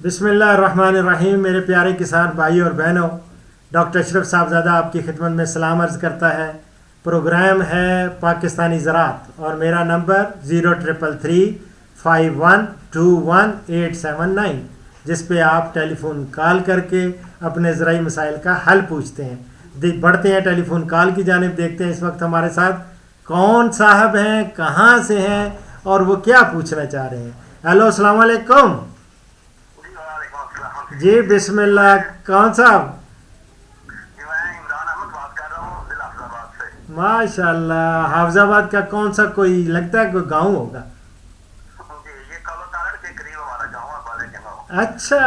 بسم اللہ الرحمن الرحیم. میرے پیارے کسان بھائی اور بہنوں، ڈاکٹر اشرف صاحبزادہ آپ کی خدمت میں سلام عرض کرتا ہے. پروگرام ہے پاکستانی زراعت اور میرا نمبر 03335121 جس پہ آپ ٹیلی فون کال کر کے اپنے زرعی مسائل کا حل پوچھتے ہیں. بڑھتے ہیں ٹیلی فون کال کی جانب. دیکھتے ہیں اس وقت ہمارے ساتھ کون صاحب ہیں، کہاں سے ہیں اور وہ کیا پوچھنا چاہ رہے ہیں. ہیلو، السلام علیکم. جی بسم اللہ. کون صاحب؟ ماشاء اللہ. حافظ آباد کا کون سا؟ کوئی لگتا ہے کوئی گاؤں ہوگا. اچھا،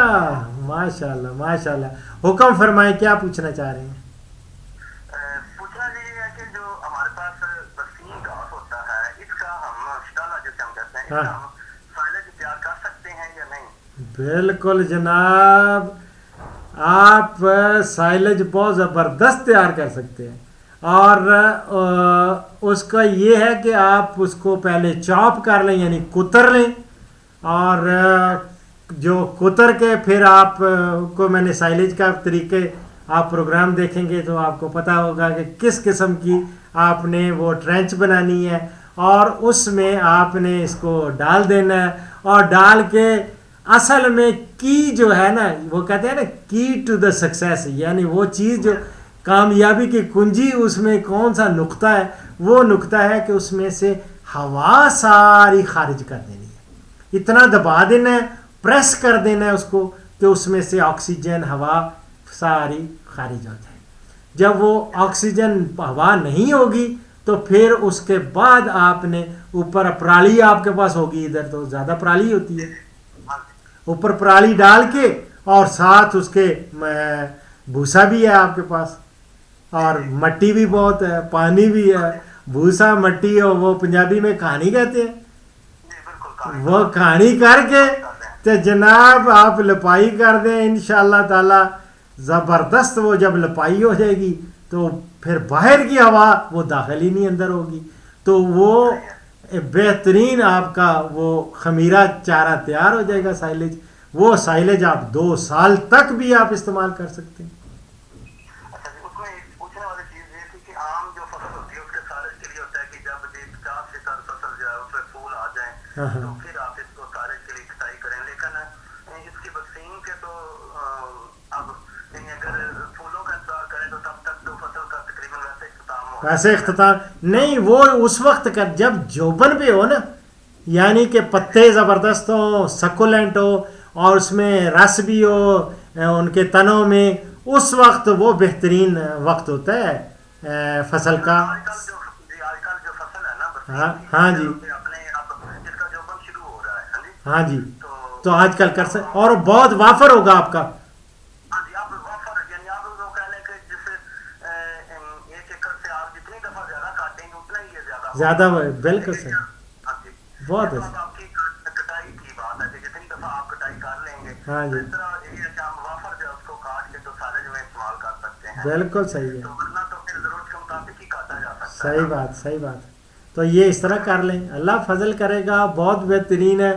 ماشاء اللہ ماشاء اللہ. حکم فرمائیں، کیا پوچھنا چاہ رہے ہیں؟ پوچھنا یہ ہے کہ جو ہمارے پاس بسیم گھاس ہوتا ہے، اس کا ہم شٹالہ جسے ہم کہتے ہیں، اس کا ہم سائلج تیار کر سکتے ہیں یا نہیں؟ بالکل جناب، آپ سائلج بہت زبردست تیار کر سکتے ہیں. اور اس کا یہ ہے کہ آپ اس کو پہلے چاپ کر لیں، یعنی کتر لیں. اور جو کتر کے پھر آپ کو میں نے سائلج کا طریقے، آپ پروگرام دیکھیں گے تو آپ کو پتہ ہوگا کہ کس قسم کی آپ نے وہ ٹرینچ بنانی ہے، اور اس میں آپ نے اس کو ڈال دینا ہے. اور ڈال کے اصل میں کی جو ہے نا، وہ کہتے ہیں نا کی ٹو دا سکسیس، یعنی وہ چیز جو کامیابی کی کنجی، اس میں کون سا نقطہ ہے؟ وہ نقطہ ہے کہ اس میں سے ہوا ساری خارج کر دینی ہے. اتنا دبا دینا ہے، پریس کر دینا ہے اس کو کہ اس میں سے آکسیجن ہوا ساری خارج ہو جائے. جب وہ آکسیجن ہوا نہیں ہوگی تو پھر اس کے بعد آپ نے اوپر پرالی آپ کے پاس ہوگی، ادھر تو زیادہ پرالی ہوتی ہے، اوپر پرالی ڈال کے اور ساتھ اس کے بھوسا بھی ہے آپ کے پاس، اور مٹی بھی بہت ہے، پانی بھی ہے. بھوسا، مٹی، اور وہ پنجابی میں کھانی کہتے ہیں، وہ کھانی کر کے تو جناب آپ لپائی کر دیں. انشاءاللہ تعالی زبردست. وہ جب لپائی ہو جائے گی تو پھر باہر کی ہوا وہ داخل ہی نہیں اندر ہوگی، تو وہ بہترین آپ کا وہ خمیرہ چارہ تیار ہو جائے گا. سائلج، وہ سائلج آپ 2 سال تک بھی آپ استعمال کر سکتے ہیں. اچھا جی، اس میں پوچھنے والی چیز یہ تھی کہ عام جو فصل ہوتی ہے اس کے سائلج کے لیے ہوتا ہے کہ جب 50% فصل جو ہے اس میں پھول آ جائیں تو پھر آپ اس کو سائلج کے لیے کٹائی کریں. لیکن اس کی ویکسین کے تو اب اگر پھولوں کا انتظار کریں تو تب تک تو فصل کا تقریباً ویسے اختتام ہو ویسے اختتام نہیں، وہ اس وقت کا جب جوبن پہ ہو نا، یعنی کہ پتے زبردست ہوں، سکولینٹ ہو، اور اس میں رس بھی ہو ان کے تنوں میں، اس وقت وہ بہترین وقت ہوتا ہے فصل کا. آج کل جو فصل ہے نا ہاں بسیم ہاں کی، جی، اپنے اب جس کا جوبن شروع ہو رہا ہے، ہاں جی، ہاں جی. تو تو آج کل کر سکتے، اور بہت وافر ہوگا آپ کا. ہاں جی، آپ وافر یعنی آپ وہ کہہ لیں کہ جس 1 ایکڑ سے آپ جتنی دفعہ زیادہ کاٹیں گے اتنا ہی یہ زیادہ زیادہ ہوگا. بالکل لیکن صحیح. ہاں جی، بہت یہ تو اب اچھا. آپ کی کٹائی کی بات ہے کہ جتنی دفعہ آپ کٹائی کر لیں گے ہاں تو جی، اس طرح یہ ہے کہ ہم وافر جو ہے اس کو کاٹ کے تو سالج میں استعمال کر سکتے ہیں. بالکل صحیح ہے. تو ورنہ تو پھر ضرورت کے مطابق ہی کاٹا جا سکتا ہے صحیح نا. بات، صحیح بات. تو یہ اس طرح کر لیں، اللہ فضل کرے گا. بہت بہترین ہے.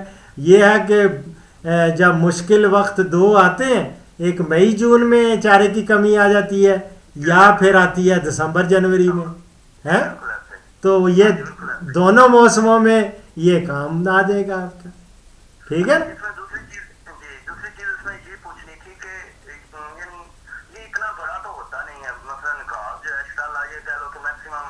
یہ ہے کہ جب مشکل وقت 2 آتے ہیں، ایک مئی جون میں چارے کی کمی آ جاتی ہے، یا پھر آتی ہے دسمبر جنوری میں، ہے. بالکل ایسے ہی. تو ہاں یہ جی، بالکل ایسے ہی. دونوں موسموں میں یہ کام آ جائے گا آپ کا. ٹھیک ہے. اس میں دوسری چیز اس میں یہ پوچھنی تھی کہ یعنی یہ اتنا بڑا تو ہوتا نہیں ہے. مثلا گھاس جو ہے انشاءاللہ یہ کہہ لو کہ میکسیمم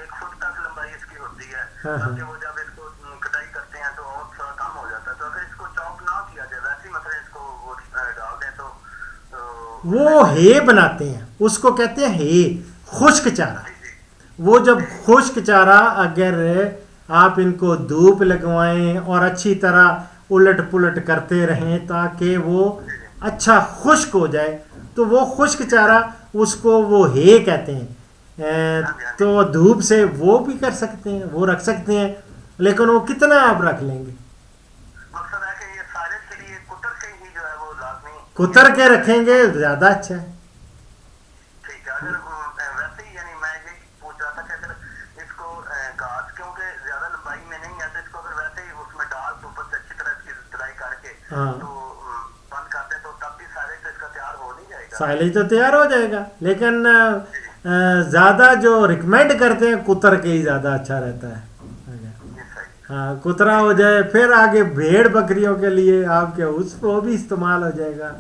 1 فٹ تک لمبائی اس کی ہوتی ہے، ہاں ہاں. بلکہ وہ جب اس کو کٹائی کرتے ہیں تو اور تھوڑا کم ہو جاتا ہے. تو اگر اس کو چاپ نہ کیا جائے، ویسے ہی مثلا اس کو وہ ڈال دیں تو اس میں وہ کوئی ہے بناتے ہیں، اس کو کہتے ہیں ہے، خشک چارہ. جی جی وہ جب خشک چارہ، اگر آپ ان کو دھوپ لگوائیں اور اچھی طرح الٹ پلٹ کرتے رہیں تاکہ وہ اچھا خشک ہو جائے، تو وہ خشک چارہ اس کو وہ ہے کہتے ہیں. تو دھوپ سے وہ بھی کر سکتے ہیں، وہ رکھ سکتے ہیں، لیکن وہ کتنا آپ رکھ لیں گے؟ مقصد ہے کہ یہ سائلج کے لیے کتر کے ہی جو ہے وہ لازمی کتر کے رکھیں گے زیادہ اچھا ہے. ٹھیک ہے. اگر ویسے ہی یعنی میں یہ پوچھ رہا تھا کہ اگر اس کو گھاس کیونکہ زیادہ لمبائی میں نہیں ہے تو اس کو اگر ویسے ہی اس میں ڈال کے اوپر سے اچھی طرح اس کی تلائی کر کے ہاں تو بند کر سائلیج تو تیار ہو جائے گا، لیکن زیادہ جو ریکمینڈ کرتے ہیں کتر کے ہی زیادہ اچھا رہتا ہے. ہاں کترا ہو جائے، پھر آگے بھیڑ بکریوں کے لیے آپ کے اس وہ بھی استعمال ہو جائے گا،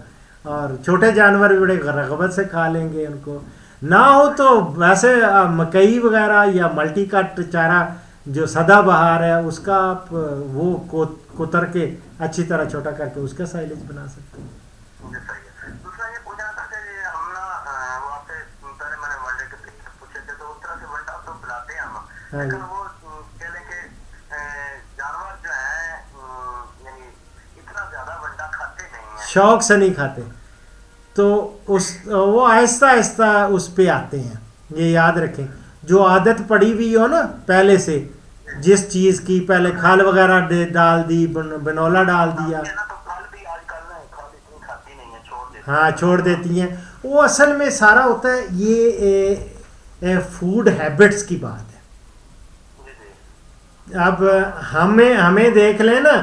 اور چھوٹے جانور بھی بڑے رغبت سے کھا لیں گے ان کو. نہ ہو تو ویسے مکئی وغیرہ یا ملٹی کٹ چارہ جو سدا بہار ہے اس کا آپ وہ کتر کے اچھی طرح چھوٹا کر کے اس کا سائلیج بنا سکتے ہیں. دوسرا یہ پوچھنا تھا کہ ہم نا وہ آپ سے پہلے میں نے ونڈے کے پوچھے تھے، تو اس طرح سے ونڈا تو بلاتے ہیں ہم، لیکن وہ کہہ لیں کہ جانور جو ہیں یعنی اتنا زیادہ ونڈا کھاتے نہیں ہیں، شوق سے نہیں کھاتے، تو وہ آہستہ آہستہ اس پہ آتے ہیں. یہ یاد رکھیں، جو عادت پڑی ہوئی ہو نا پہلے سے، جس چیز کی پہلے کھال وغیرہ ڈال دی، بنولا ڈال دیا، ہاں چھوڑ دیتی ہیں، وہ اصل میں سارا ہوتا ہے یہ فوڈ ہیبٹس کی بات ہے. اب ہمیں دیکھ لیں نا،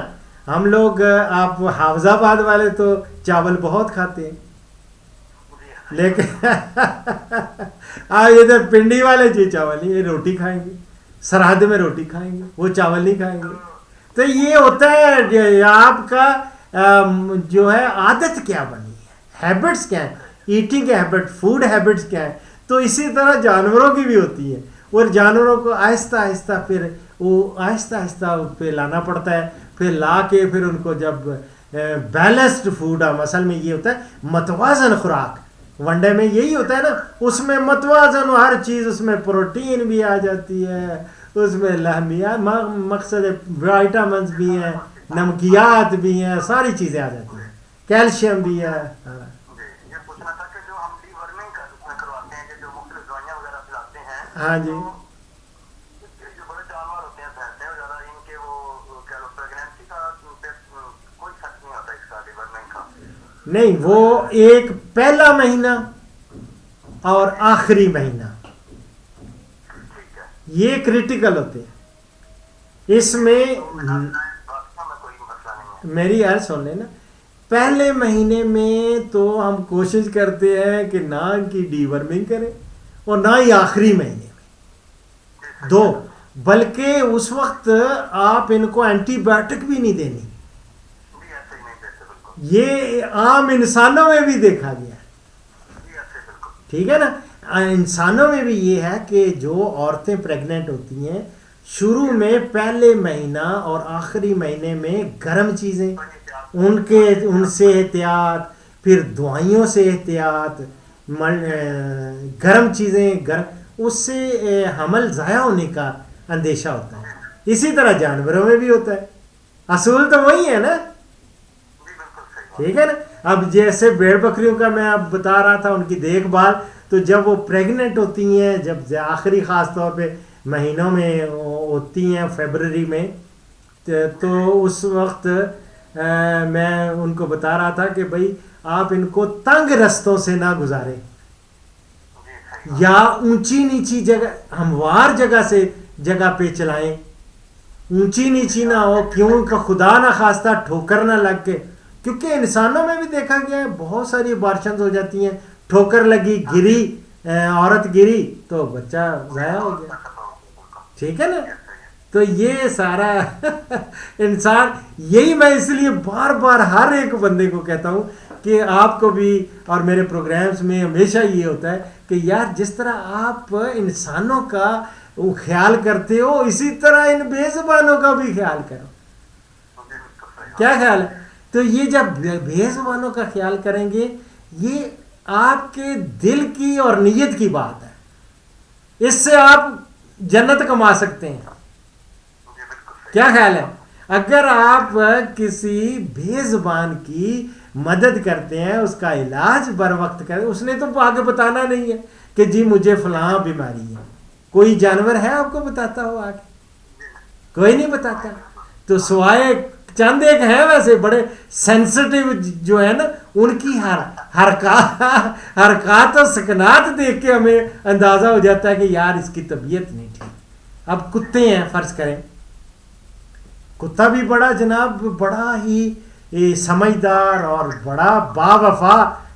ہم لوگ آپ حافظ آباد والے تو چاول بہت کھاتے ہیں، لیکن آپ ادھر پنڈی والے جی چاول نہیں، یہ روٹی کھائیں گے، سرحد میں روٹی کھائیں گے، وہ چاول نہیں کھائیں گے. تو یہ ہوتا ہے آپ کا جو ہے عادت کیا بنی ہے، ہیبٹس کیا ہیں، ایٹنگ ہیبٹ، فوڈ ہیبٹس کیا ہیں. تو اسی طرح جانوروں کی بھی ہوتی ہے، اور جانوروں کو آہستہ آہستہ پھر وہ آہستہ آہستہ پہ لانا پڑتا ہے، پھر لا کے پھر ان کو جب بیلنسڈ فوڈ، اصل میں یہ ہوتا ہے متوازن خوراک، ونڈے میں یہی ہوتا ہے نا، اس میں متوازن ہر چیز، اس میں پروٹین بھی آ جاتی ہے، اس میں لحمیات مقصد وائٹامنس بھی ہیں، نمکیات بھی ہیں، ساری چیزیں آ جاتی ہیں، کیلشیم بھی ہے. یہ پوچھنا تھا کہ جو ہم ڈی ورمنگ کرواتے ہیں، جو مختلف دوائیاں وغیرہ پلاتے ہیں، ہاں جی، جو بڑے جانور ہوتے ہیں بھینسیں وغیرہ، ان کے وہ کیا لو پریگنینسی کا کوئی فرق نہیں ہوتا اس کا ڈی ورمنگ کا؟ نہیں، وہ ایک پہلا مہینہ اور آخری مہینہ یہ کریٹیکل ہوتے ہیں. اس میں میری عرض سن لینا، پہلے مہینے میں تو ہم کوشش کرتے ہیں کہ نہ ان کی ڈی ورمنگ کریں، اور نہ ہی آخری مہینے میں دو، بلکہ اس وقت آپ ان کو اینٹی بایوٹک بھی نہیں دینی. یہ عام انسانوں میں بھی دیکھا گیا ہے، ٹھیک ہے نا. انسانوں میں بھی یہ ہے کہ جو عورتیں پریگننٹ ہوتی ہیں، شروع میں پہلے مہینہ اور آخری مہینے میں گرم چیزیں، ان سے احتیاط، پھر دوائیوں سے احتیاط، گرم چیزیں، اس سے حمل ضائع ہونے کا اندیشہ ہوتا ہے. اسی طرح جانوروں میں بھی ہوتا ہے، اصول تو وہی ہے نا، ٹھیک ہے نا. اب جیسے بھیڑ بکریوں کا میں اب بتا رہا تھا، ان کی دیکھ بھال، تو جب وہ پریگننٹ ہوتی ہیں، جب آخری خاص طور پہ مہینوں میں ہوتی ہیں، فیبرری میں، تو اس وقت میں ان کو بتا رہا تھا کہ بھائی آپ ان کو تنگ رستوں سے نہ گزاریں، یا اونچی نیچی جگہ، ہموار جگہ پہ چلائیں، اونچی نیچی نہ ہو، کیوں کہ خدا نہ خواستہ ٹھوکر نہ لگ کے، کیونکہ انسانوں میں بھی دیکھا گیا ہے بہت ساری بارشیں ہو جاتی ہیں، ٹھوکر لگی، گری، عورت گری تو بچہ ضائع ہو گیا، ٹھیک ہے نا. تو یہ سارا انسان، یہی میں اس لیے بار بار ہر ایک بندے کو کہتا ہوں کہ آپ کو بھی اور میرے پروگرامز میں ہمیشہ یہ ہوتا ہے کہ یار جس طرح آپ انسانوں کا خیال کرتے ہو، اسی طرح ان بے زبانوں کا بھی خیال کرو. کیا خیال ہے؟ تو یہ جب بے زبانوں کا خیال کریں گے، یہ آپ کے دل کی اور نیت کی بات ہے، اس سے آپ جنت کما سکتے ہیں. کیا خیال ہے؟ اگر آپ کسی بے زبان کی مدد کرتے ہیں، اس کا علاج بر وقت کریں، اس نے تو آگے بتانا نہیں ہے کہ جی مجھے فلاں بیماری ہے. کوئی جانور ہے آپ کو بتاتا ہو آگے؟ کوئی نہیں بتاتا. تو سوائے چند ایک ہیں ویسے بڑے سینسٹیو جو ہے نا، ان کی حرکات و سکنات دیکھ کے ہمیں اندازہ ہو جاتا ہے کہ یار اس کی طبیعت نہیں ٹھیک. اب کتے ہیں فرض کریں، کتا بھی بڑا جناب بڑا ہی سمجھدار اور بڑا با وفا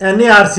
NARC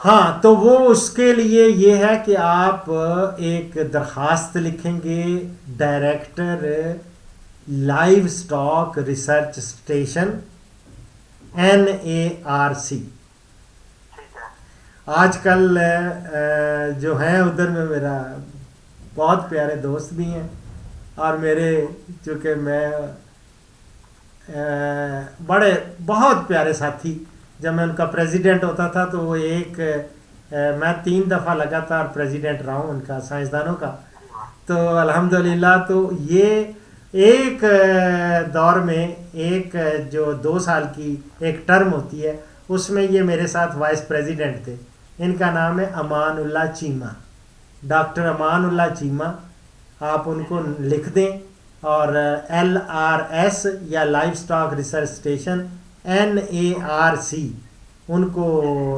ہاں تو وہ اس کے لیے یہ ہے کہ آپ ایک درخواست لکھیں گے director live stock research station NARC. ٹھیک ہے. آج کل جو ہیں ادھر میں میرا بہت پیارے دوست بھی ہیں اور میرے چونکہ میں بڑے بہت پیارے ساتھی، جب میں ان کا پریزیڈنٹ ہوتا تھا تو وہ میں 3 دفعہ لگاتار پریزیڈنٹ رہا ہوں ان کا، سائنسدانوں کا. تو الحمدللہ تو یہ ایک دور میں ایک جو 2 سال کی ایک ٹرم ہوتی ہے اس میں یہ میرے ساتھ وائس پریزیڈنٹ تھے. ان کا نام ہے امان اللہ چیمہ، ڈاکٹر امان اللہ چیمہ. آپ ان کو لکھ دیں اور LRS یا life stock research station NARC ان کو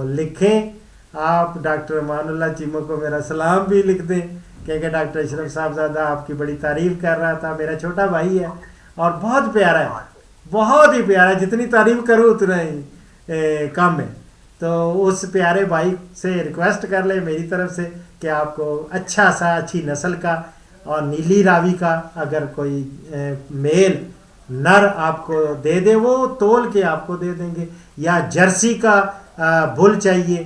لکھیں. آپ ڈاکٹر امان اللہ چیمہ کو میرا سلام بھی لکھ دیں، کیونکہ ڈاکٹر اشرف صاحبزادہ آپ کی بڑی تعریف کر رہا تھا. میرا چھوٹا بھائی ہے اور بہت پیارا ہے، بہت ہی پیارا ہے، جتنی تعریف کروں اتنا ہی کم ہے. تو اس پیارے بھائی سے ریکویسٹ کر لیں میری طرف سے کہ آپ کو اچھا سا اچھی نسل کا اور نیلی راوی کا اگر کوئی میل نر آپ کو دے دے وہ تول کے آپ کو دے دیں گے، یا جرسی کا بل چاہیے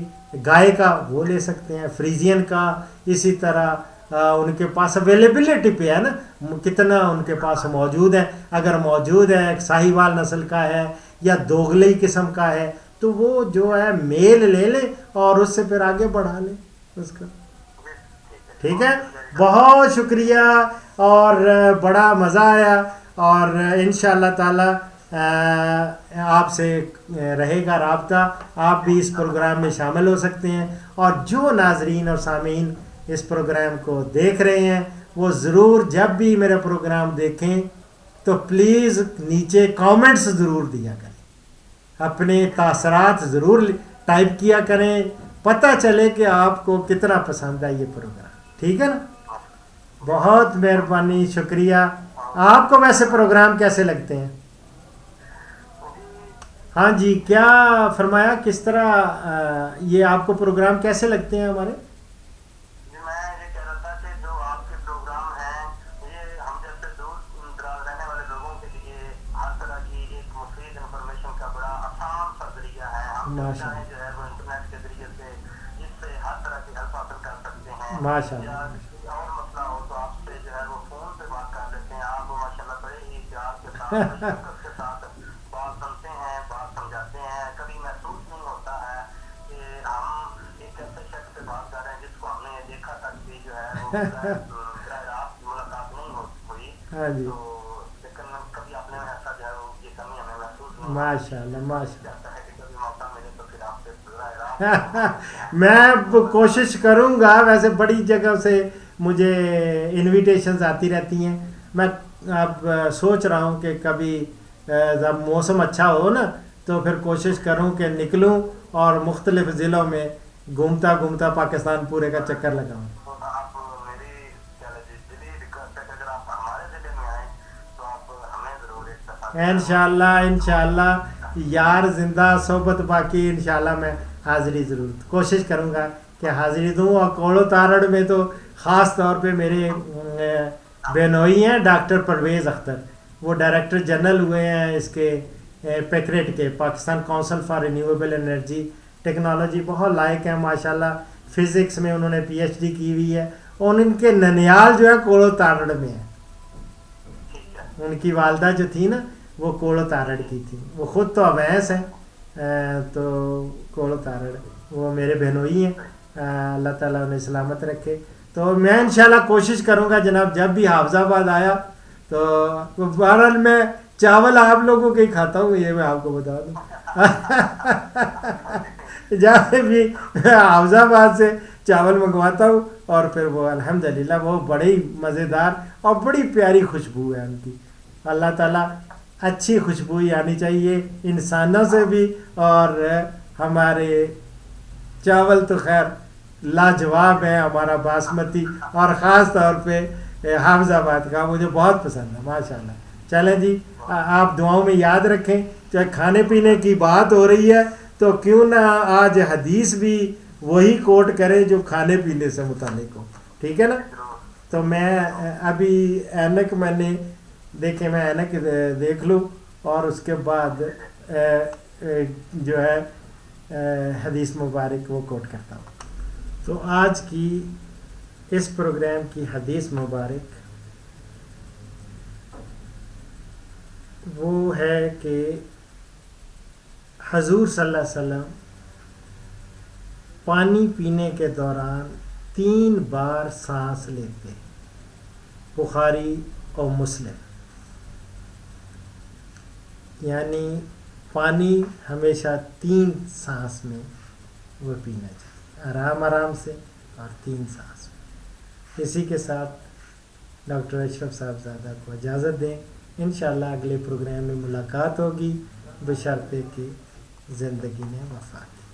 گائے کا وہ لے سکتے ہیں، فریزین کا اسی طرح ان کے پاس اویلیبلٹی پہ ہے نا کتنا ان کے پاس موجود ہے. اگر موجود ہے ایک ساہیوال نسل کا ہے یا دوگلئی قسم کا ہے تو وہ جو ہے میل لے لیں اور اس سے پھر آگے بڑھا لیں اس کا. ٹھیک ہے، بہت شکریہ اور بڑا مزہ آیا اور انشاءاللہ تعالی آپ سے رہے گا رابطہ. آپ بھی اس پروگرام میں شامل ہو سکتے ہیں اور جو ناظرین اور سامعین اس پروگرام کو دیکھ رہے ہیں وہ ضرور جب بھی میرا پروگرام دیکھیں تو پلیز نیچے کامنٹس ضرور دیا کریں، اپنے تاثرات ضرور ٹائپ کیا کریں، پتہ چلے کہ آپ کو کتنا پسند ہے یہ پروگرام. ٹھیک ہے نا، بہت مہربانی، شکریہ. آپ کو ویسے پروگرام کیسے لگتے ہیں؟ ہاں جی، کیا فرمایا، کس طرح یہ آپ کو پروگرام کیسے لگتے ہیں ہمارے؟ میں یہ کہہ رہا تھا کہ جو آپ کے پروگرام ہیں یہ ہم جیسے دور دراز رہنے والے لوگوں کے لیے ہر طرح کی ایک مفید انفارمیشن کا بڑا آسان سا ذریعہ ہے. ہم چاہیں جو ہے وہ انٹرنیٹ کے ذریعے سے جس سے ہر طرح کی ہیلپ حاصل کر سکتے ہیں. ماشاء یا اللہ. کسی اور مسئلہ ہو تو آپ سے جو ہے وہ فون پہ بات کر لیتے ہیں. آپ ماشاء اللہ بڑے ہی پیار کے ساتھ شفقت کے ساتھ بات سنتے ہیں، بات سمجھاتے ہیں. کبھی محسوس نہیں ہوتا ہے کہ ہم ایک ایسے شخص سے بات کر رہے ہیں جس کو ہم نے دیکھا تک بھی جو ہے وہ براہ راست ملاقات نہیں ہوئی. ہاں جی، تو لیکن کبھی آپ نے ایسا جو ہے یہ کمی ہمیں محسوس نہیں ماشاء اللہ ماشاء چاہتا ہے کہ کبھی موقع ملے تو پھر آپ سے براہ اللہ. راست میں کوشش کروں گا. ویسے بڑی جگہ سے مجھے انویٹیشنز آتی رہتی ہیں. میں اب سوچ رہا ہوں کہ کبھی جب موسم اچھا ہو نا تو پھر کوشش کروں کہ نکلوں اور مختلف ضلعوں میں گھومتا گھومتا پاکستان پورے کا چکر لگاؤں. آپ میری دلی ریکویسٹ ہے کہ اگر آپ ہمارے ضلع میں آئیں تو آپ ہمیں ضرور ایک دفعہ انشاءاللہ انشاءاللہ یار زندہ صحبت باقی انشاءاللہ میں حاضری ضرور کوشش کروں گا کہ حاضری دوں. اور کوڑو تارڑ میں تو خاص طور پہ میرے بہنوئی ہیں ڈاکٹر پرویز اختر، وہ ڈائریکٹر جنرل ہوئے ہیں اس کے پیکریٹ کے، Pakistan council for renewable energy technology. بہت لائق ہیں ماشاءاللہ. فزکس میں انہوں نے PhD کی ہوئی ہے اور ان کے ننیال جو ہے کوڑو تارڑ میں ہے. ان کی والدہ جو تھی نا وہ کوڑو تارڑ کی تھی، وہ خود تو اویس ہیں تو کوڑو تارڑ وہ میرے بہنوئی ہیں. اللہ تعالیٰ انہیں سلامت رکھے. تو میں انشاءاللہ کوشش کروں گا جناب جب بھی حافظ آباد آیا تو بہرحال میں چاول آپ لوگوں کے ہی کھاتا ہوں، یہ میں آپ کو بتا دوں. جب بھی حافظ آباد سے چاول منگواتا ہوں اور پھر وہ الحمدللہ وہ بڑی مزیدار اور بڑی پیاری خوشبو ہے ان کی. اللہ تعالیٰ اچھی خوشبو آنی چاہیے انسانوں سے بھی. اور ہمارے چاول تو خیر لاجواب ہے ہمارا باسمتی، اور خاص طور پہ حافظ آباد کا مجھے بہت پسند ہے ماشاءاللہ. چلیں جی، آپ دعاؤں میں یاد رکھیں. چاہے کھانے پینے کی بات ہو رہی ہے تو کیوں نہ آج حدیث بھی وہی کوٹ کرے جو کھانے پینے سے متعلق ہو. ٹھیک ہے نا. تو میں ابھی اینک میں نے دیکھیں، میں اینک دیکھ لوں اور اس کے بعد جو ہے حدیث مبارک وہ کوٹ کرتا ہوں. تو آج کی اس پروگرام کی حدیث مبارک وہ ہے کہ حضور صلی اللہ علیہ وسلم پانی پینے کے دوران 3 بار سانس لیتے. بخاری اور مسلم. یعنی پانی ہمیشہ 3 سانس میں وہ پینا چاہیے، آرام آرام سے اور 3 سانس میں. اسی کے ساتھ ڈاکٹر اشرف صاحبزادہ کو اجازت دیں. انشاءاللہ اگلے پروگرام میں ملاقات ہوگی بشرطے کہ زندگی نے وفات دی.